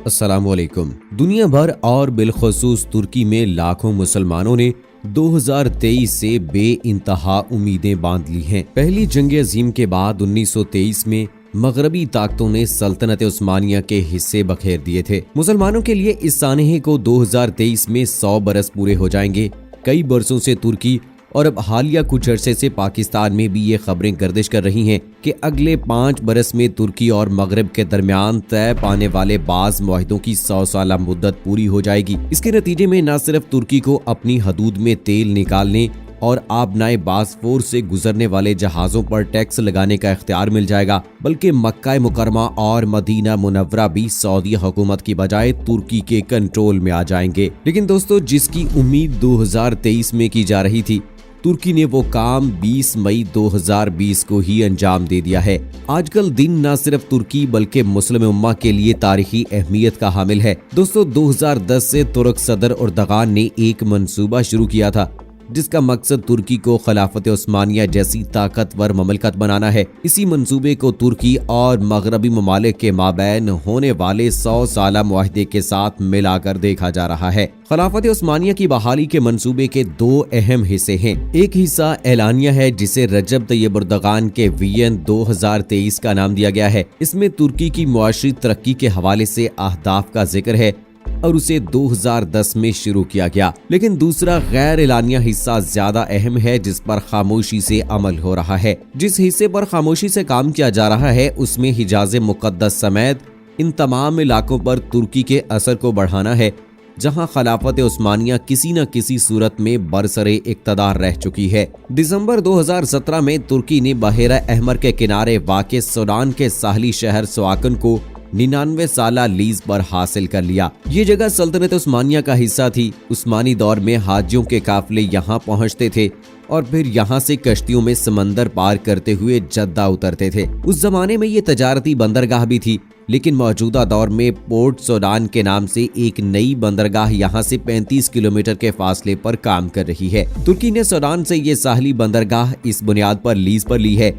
अस्सलामुअलैकुम। दुनिया भर और बिलखसूस तुर्की में लाखों मुसलमानों ने 2023 से बेइंतहा उम्मीदें बांध ली हैं। पहली जंग अजीम के बाद 1923 में मगरबी ताकतों ने सल्तनत उस्मानिया के हिस्से बखेर दिए थे। मुसलमानों के लिए इस सानहे को 2023 में 100 बरस पूरे हो जाएंगे। कई बरसों से तुर्की और अब हालिया कुछ अरसे से पाकिस्तान में भी ये खबरें गर्दिश कर रही हैं कि अगले 5 बरस में तुर्की और मगरब के दरमियान तय पाने वाले बाज़ मुआहिदों की 100 साला मुद्दत पूरी हो जाएगी। इसके नतीजे में न सिर्फ तुर्की को अपनी हदूद में तेल निकालने और आबनाए बास्फोर से गुजरने वाले जहाजों पर टैक्स लगाने का इख्तियार मिल जाएगा, बल्कि मक्का मुकरमा और मदीना मुनव्वरा भी सऊदी हुकूमत की बजाय तुर्की के कंट्रोल में आ जाएंगे। लेकिन दोस्तों, जिसकी उम्मीद 2023 में की जा रही थी, तुर्की ने वो काम 20 मई 2020 को ही अंजाम दे दिया है। आजकल दिन न सिर्फ तुर्की बल्कि मुस्लिम उम्मा के लिए तारीखी अहमियत का हामिल है। दोस्तों, 2010 से तुर्क सदर अर्दगान ने एक मंसूबा शुरू किया था जिसका मकसद तुर्की को खिलाफत उस्मानिया जैसी ताकतवर ममलकत बनाना है। इसी मंसूबे को तुर्की और मगरबी ममालिक के माबैन होने वाले 100 साला मुआहदे के साथ मिलाकर देखा जा रहा है। खिलाफत उस्मानिया की बहाली के मंसूबे के 2 अहम हिस्से हैं। एक हिस्सा एलानिया है जिसे रजब तैयब अर्दगान के वियन 2023 का नाम दिया गया है। इसमें तुर्की की मुआशी तरक्की के हवाले से अहदाफ का जिक्र है और उसे 2010 में शुरू किया गया। लेकिन दूसरा गैर एलानिया हिस्सा ज्यादा अहम है जिस पर खामोशी से अमल हो रहा है। जिस हिस्से पर खामोशी से काम किया जा रहा है उसमें हिजाज मुकद्दस समेत इन तमाम इलाकों पर तुर्की के असर को बढ़ाना है जहां खिलाफत उस्मानिया किसी न किसी सूरत में बरसरे इक्तदार रह चुकी है। दिसंबर 2017 में तुर्की ने बहेरा अहमर के किनारे वाक़े सूडान के साहली शहर स्वाकन को 99 साला लीज पर हासिल कर लिया। ये जगह सल्तनत उस्मानिया का हिस्सा थी। उस्मानी दौर में हाजियों के काफिले यहाँ पहुँचते थे और फिर यहाँ से कश्तियों में समंदर पार करते हुए जद्दा उतरते थे। उस जमाने में ये तजारती बंदरगाह भी थी, लेकिन मौजूदा दौर में पोर्ट सूडान के नाम से एक नई बंदरगाह यहाँ से 35 किलोमीटर के फासले पर काम कर रही है। तुर्की ने सूडान से ये साहली बंदरगाह इस बुनियाद पर लीज पर ली है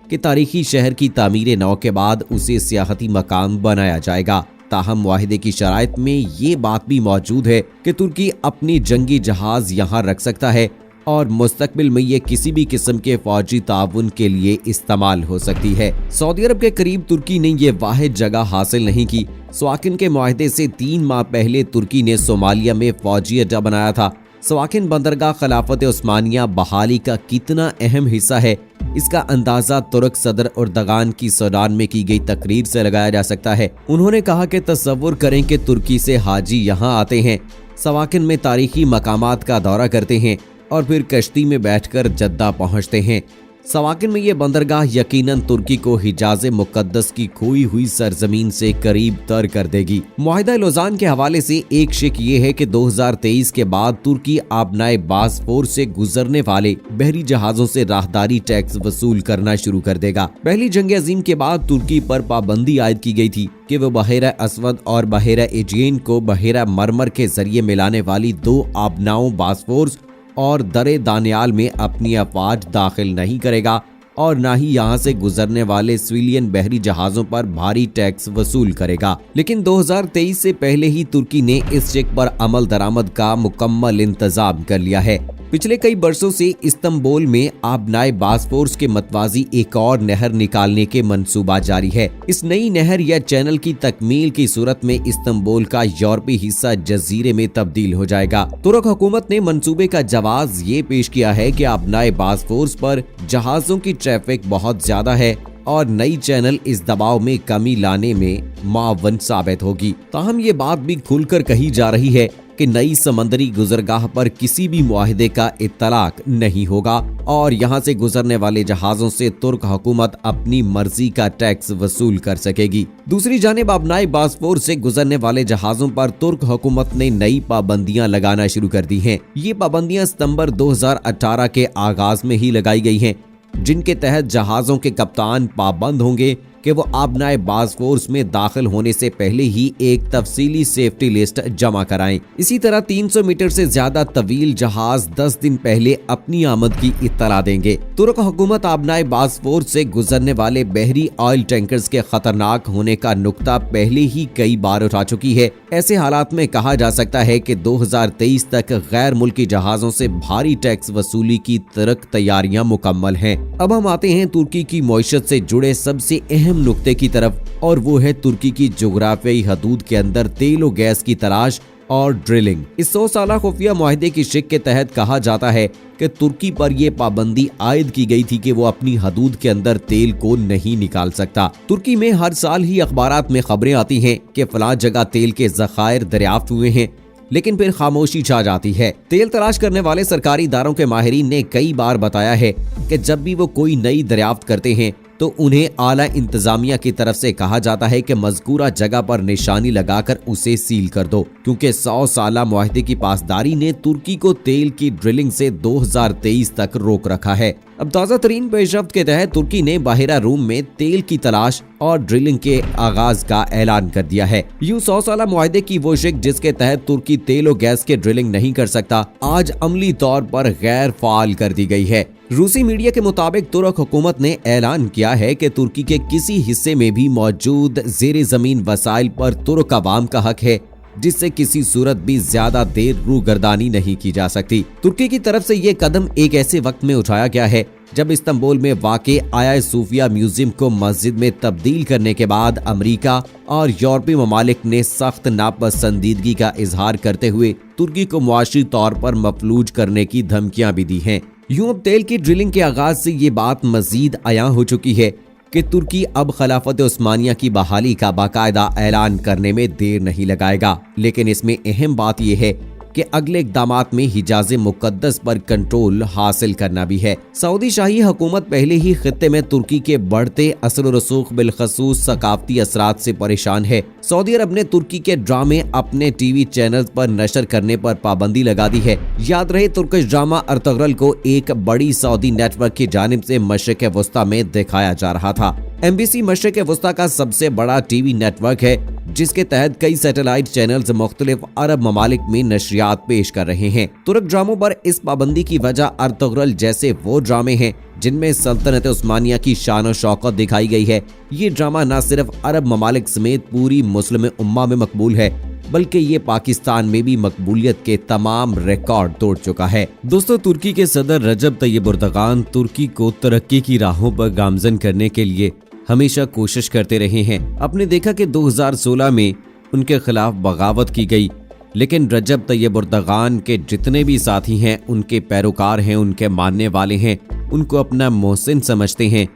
कि तारीखी शहर की तामीर नौ के बाद उसे सियाहती मकाम बनाया जाएगा। ताहम मुआहिदे की शराइत में ये बात भी मौजूद है कि तुर्की अपनी जंगी जहाज यहाँ रख सकता है और मुस्तकबिल में ये किसी भी किस्म के फौजी ताउन के लिए इस्तेमाल हो सकती है। सऊदी अरब के करीब तुर्की ने ये वाहिद जगह हासिल नहीं की। स्वाकिन के मुआहिदे से 3 माह पहले तुर्की ने सोमालिया में फौजी अड्डा बनाया था। स्वाकिन बंदरगाह खिलाफत उस्मानिया बहाली का कितना अहम हिस्सा है, इसका अंदाजा तुर्क सदर अर्दगान की सूडान में की गई तकरीर से लगाया जा सकता है। उन्होंने कहा कि तसव्वुर करें कि तुर्की से हाजी यहाँ आते हैं, स्वाकिन में तारीखी मकामात का दौरा करते हैं और फिर कश्ती में बैठकर जद्दा पहुँचते हैं। स्वाकिन में ये बंदरगाह यकीनन तुर्की को हिजाज मुकद्दस की खोई हुई सरजमीन से करीब तर कर देगी। मुआहिदा लौज़ान के हवाले से एक शिक ये है कि 2023 के बाद तुर्की आबनाए बास्फोर से गुजरने वाले बहरी जहाजों से राहदारी टैक्स वसूल करना शुरू कर देगा। पहली जंग अजीम के बाद तुर्की पर पाबंदी आयद की गई थी कि वह बहेरा असवद और बहेरा एजियन को बहेरा मरमर के जरिए मिलाने वाली 2 आबनाओं बास्फोर और दरे दानियाल में अपनी अफवाज दाखिल नहीं करेगा और न ही यहाँ से गुजरने वाले सिविलियन बहरी जहाजों पर भारी टैक्स वसूल करेगा। लेकिन 2023 से पहले ही तुर्की ने इस चेक पर अमल दरामद का मुकम्मल इंतजाम कर लिया है। पिछले कई बरसों से इस्तांबुल में आबनाए बास्फोर्स के मतवाजी एक और नहर निकालने के मंसूबा जारी है। इस नई नहर या चैनल की तकमील की सूरत में इस्तांबुल का यूरोपीय हिस्सा जजीरे में तब्दील हो जाएगा। तुर्क हुकूमत ने मंसूबे का जवाब ये पेश किया है कि आबनाए बास्फोर्स पर जहाजों की ट्रैफिक बहुत ज्यादा है और नई चैनल इस दबाव में कमी लाने में मुआवन साबित होगी। ताहम ये बात भी खुलकर कही जा रही है कि नई समंदरी गुजरगाह पर किसी भी मुआहिदे का इत्तलाक नहीं होगा और यहाँ से गुजरने वाले जहाजों से तुर्क हुकूमत अपनी मर्जी का टैक्स वसूल कर सकेगी। दूसरी जानिब आबनाए बास्फोर से गुजरने वाले जहाजों पर तुर्क हुकूमत ने नई पाबंदियां लगाना शुरू कर दी हैं। ये पाबंदियां सितंबर 2018 के आगाज में ही लगाई गई हैं, जिनके तहत जहाजों के कप्तान पाबंद होंगे कि वो आबनाए बाज फोर्स में दाखिल होने से पहले ही एक तफसीली सेफ्टी लिस्ट जमा कराएं। इसी तरह 300 मीटर से ज्यादा तवील जहाज 10 दिन पहले अपनी आमद की इत्तला देंगे। तुर्क हुकूमत आबनाए बाज फोर्स से गुजरने वाले बहरी ऑयल टैंकर्स के खतरनाक होने का नुक्ता पहले ही कई बार उठा चुकी है। ऐसे हालात में कहा जा सकता है कि 2023 तक गैर मुल्की जहाजों से भारी टैक्स वसूली की तुर्क तैयारियां मुकम्मल हैं। अब हम आते हैं तुर्की की मईशत से जुड़े सबसे अहम नुक्ते की तरफ, और वो है तुर्की की जोग्राफियाई हदूद के अंदर तेल और गैस की तलाश और ड्रिलिंग। इस 100 साला खुफिया मुआहदे की शिक के तहत कहा जाता है कि तुर्की पर यह पाबंदी आयद की गई थी कि वो अपनी हदूद के अंदर तेल को नहीं निकाल सकता। तुर्की में हर साल ही अखबारात में खबरें आती हैं कि फलां जगह तेल के जखायर दरियाफ्त हुए हैं, लेकिन फिर खामोशी छा जाती है। तेल तलाश करने वाले सरकारी इदारों के माहिरीन ने कई बार बताया है कि जब भी वो कोई नई दरियाफ्त करते हैं तो उन्हें आला इंतजामिया की तरफ से कहा जाता है कि मज़कूरा जगह पर निशानी लगाकर उसे सील कर दो, क्योंकि 100 साला मुआहदे की पासदारी ने तुर्की को तेल की ड्रिलिंग से 2023 तक रोक रखा है। अब ताज़ा तरीन पेशरफ्त के तहत तुर्की ने बाहिरा रूम में तेल की तलाश और ड्रिलिंग के आगाज का ऐलान कर दिया है। यूं 100 साला मुआहदे की वो शिक जिसके तहत तुर्की तेल और गैस के ड्रिलिंग नहीं कर सकता, आज अमली तौर पर गैर फाल कर दी गई है। रूसी मीडिया के मुताबिक तुर्क हुकूमत ने ऐलान किया है कि तुर्की के किसी हिस्से में भी मौजूद ज़ेरे ज़मीन वसाइल पर तुर्क अवाम का हक है, जिससे किसी सूरत भी ज्यादा देर रूगर्दानी नहीं की जा सकती। तुर्की की तरफ से ये कदम एक ऐसे वक्त में उठाया गया है जब इस्तांबुल में वाक़े आया सूफिया म्यूजियम को मस्जिद में तब्दील करने के बाद अमेरिका और यूरोपीय ममालिक ने सख्त नापसंदीदगी का इजहार करते हुए तुर्की को मुआशी तौर पर मफलूज करने की धमकियां भी दी हैं। यूं अब तेल की ड्रिलिंग के आगाज से ये बात मजीद आया हो चुकी है कि तुर्की अब खिलाफत उस्मानिया की बहाली का बाकायदा ऐलान करने में देर नहीं लगाएगा। लेकिन इसमें अहम बात यह है कि अगले इक़दामात में हिजाज़े मुक़द्दस पर कंट्रोल हासिल करना भी है। सऊदी शाही हुकूमत पहले ही खित्ते में तुर्की के बढ़ते असर और रसूख बिलखसूस सकाफती असरात से परेशान है। सऊदी अरब ने तुर्की के ड्रामे अपने टीवी चैनल पर नशर करने पर पाबंदी लगा दी है। याद रहे तुर्किश ड्रामा अर्तुगरुल को एक बड़ी सऊदी नेटवर्क की जानिब से मशरिक़ वस्ता में दिखाया जा रहा था। MBC मशरिक़ वस्ता का सबसे बड़ा टीवी नेटवर्क है, जिसके तहत कई सैटेलाइट चैनल्स मुख्तलिफ अरब ममालिक में नशरियात पेश कर रहे हैं। तुर्क ड्रामों पर इस पाबंदी की वजह अर्तुगरुल जैसे वो ड्रामे हैं जिनमें सल्तनत उस्मानिया की शान और शौकत दिखाई गई है। ये ड्रामा न सिर्फ अरब ममालिक समेत पूरी मुस्लिम उम्मा में मकबूल है, बल्कि ये पाकिस्तान में भी मकबूलियत के तमाम रिकॉर्ड तोड़ चुका है। दोस्तों, तुर्की के सदर रजब तैयब एर्दोगान तुर्की को तरक्की की राहों पर गामजन करने के लिए हमेशा कोशिश करते रहे हैं। आपने देखा कि 2016 में उनके खिलाफ बगावत की गई, लेकिन रजब तैयब एर्दोगान के जितने भी साथी हैं, उनके पैरोकार हैं, उनके मानने वाले हैं, उनको अपना मोहसिन समझते हैं,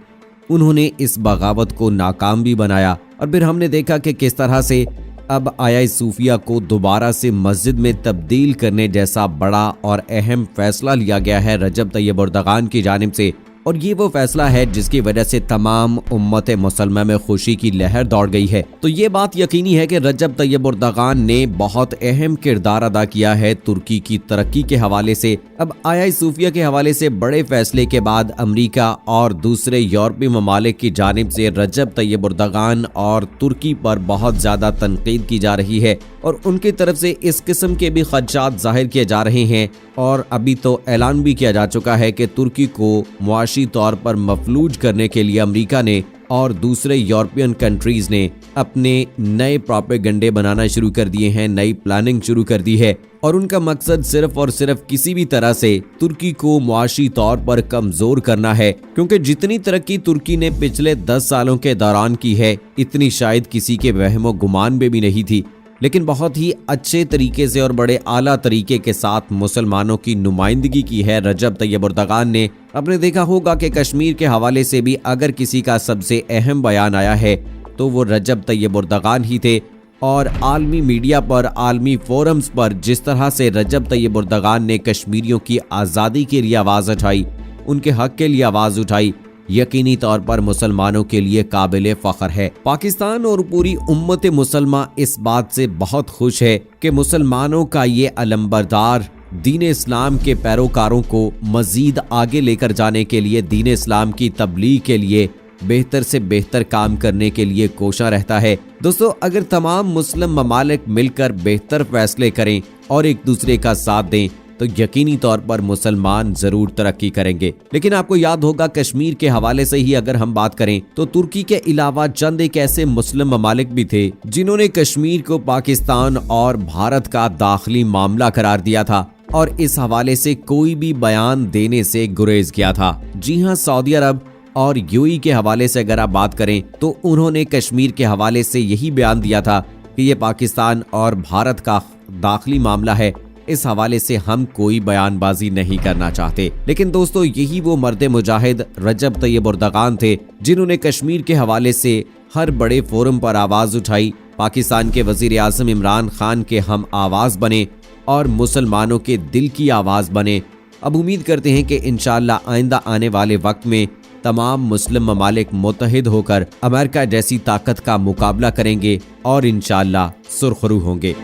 उन्होंने इस बगावत को नाकाम भी बनाया। और फिर हमने देखा कि किस तरह से अब आया सूफिया को दोबारा से मस्जिद में तब्दील करने जैसा बड़ा और अहम फैसला लिया गया है रजब तैयब एर्दोगान की जानिब से। और ये वो फैसला है जिसकी वजह से तमाम उम्मत मुसलमा में खुशी की लहर दौड़ गई है। तो ये बात यकीनी है कि रजब तैयब एर्दोगान ने बहुत अहम किरदार अदा किया है तुर्की की तरक्की के हवाले से। अब आया सूफिया के हवाले से बड़े फैसले के बाद अमेरिका और दूसरे यूरोपीय ममालिक की जानिब से रजब तैयब एर्दोगान और तुर्की पर बहुत ज्यादा तनकीद की जा रही है और उनकी तरफ से इस किस्म के भी खदशात जाहिर किए जा रहे हैं। और अभी तो ऐलान भी किया जा चुका है कि तुर्की को मुआशी तौर पर मफलूज करने के लिए अमेरिका ने और दूसरे यूरोपियन कंट्रीज ने अपने नए प्रोपेगेंडे बनाना शुरू कर दिए हैं, नई प्लानिंग शुरू कर दी है। और उनका मकसद सिर्फ और सिर्फ किसी भी तरह से तुर्की को मुआशी तौर पर कमजोर करना है, क्योंकि जितनी तरक्की तुर्की ने पिछले 10 सालों के दौरान की है, इतनी शायद किसी के वहमो गुमान में भी नहीं थी। लेकिन बहुत ही अच्छे तरीके से और बड़े आला तरीके के साथ मुसलमानों की नुमाइंदगी की है रजब तैयब एर्दोगान ने। आपने देखा होगा कि कश्मीर के हवाले से भी अगर किसी का सबसे अहम बयान आया है तो वो रजब तैयब एर्दोगान ही थे। और आलमी मीडिया पर, आलमी फोरम्स पर जिस तरह से रजब तैयब एर्दोगान ने कश्मीरियों की आज़ादी के लिए आवाज़ उठाई, उनके हक के लिए आवाज़ उठाई, यकीनी तौर पर मुसलमानों के लिए काबिले फख्र है। पाकिस्तान और पूरी उम्मत मुसलमा इस बात से बहुत खुश है कि मुसलमानों का ये अलंबरदार दीन इस्लाम के पैरोकारों को मजीद आगे लेकर जाने के लिए, दीन इस्लाम की तबलीग के लिए बेहतर से बेहतर काम करने के लिए कोशा रहता है। दोस्तों, अगर तमाम मुस्लिम ममालिक मिलकर बेहतर फैसले करें और एक दूसरे का साथ दें तो यकीनी तौर पर मुसलमान जरूर तरक्की करेंगे। लेकिन आपको याद होगा, कश्मीर के हवाले से ही अगर हम बात करें तो तुर्की के अलावा चंद एक ऐसे मुस्लिम ममालिक भी थे जिन्होंने कश्मीर को पाकिस्तान और भारत का दाखिली मामला करार दिया था और इस हवाले से कोई भी बयान देने से गुरेज किया था। जी हाँ, सऊदी अरब और यूएई के हवाले से अगर आप बात करें तो उन्होंने कश्मीर के हवाले से यही बयान दिया था कि ये पाकिस्तान और भारत का दाखिली मामला है, इस हवाले से हम कोई बयानबाजी नहीं करना चाहते। लेकिन दोस्तों, यही वो मर्द मुजाहिद रजब तैयब एर्दोगान थे जिन्होंने कश्मीर के हवाले से हर बड़े फोरम पर आवाज उठाई, पाकिस्तान के वजीर आजम इमरान खान के हम आवाज बने और मुसलमानों के दिल की आवाज बने। अब उम्मीद करते हैं कि इंशाअल्लाह आइंदा आने वाले वक्त में तमाम मुस्लिम ममालिक मुत्तहिद होकर अमेरिका जैसी ताकत का मुकाबला करेंगे और इंशाअल्लाह सुरखरू होंगे।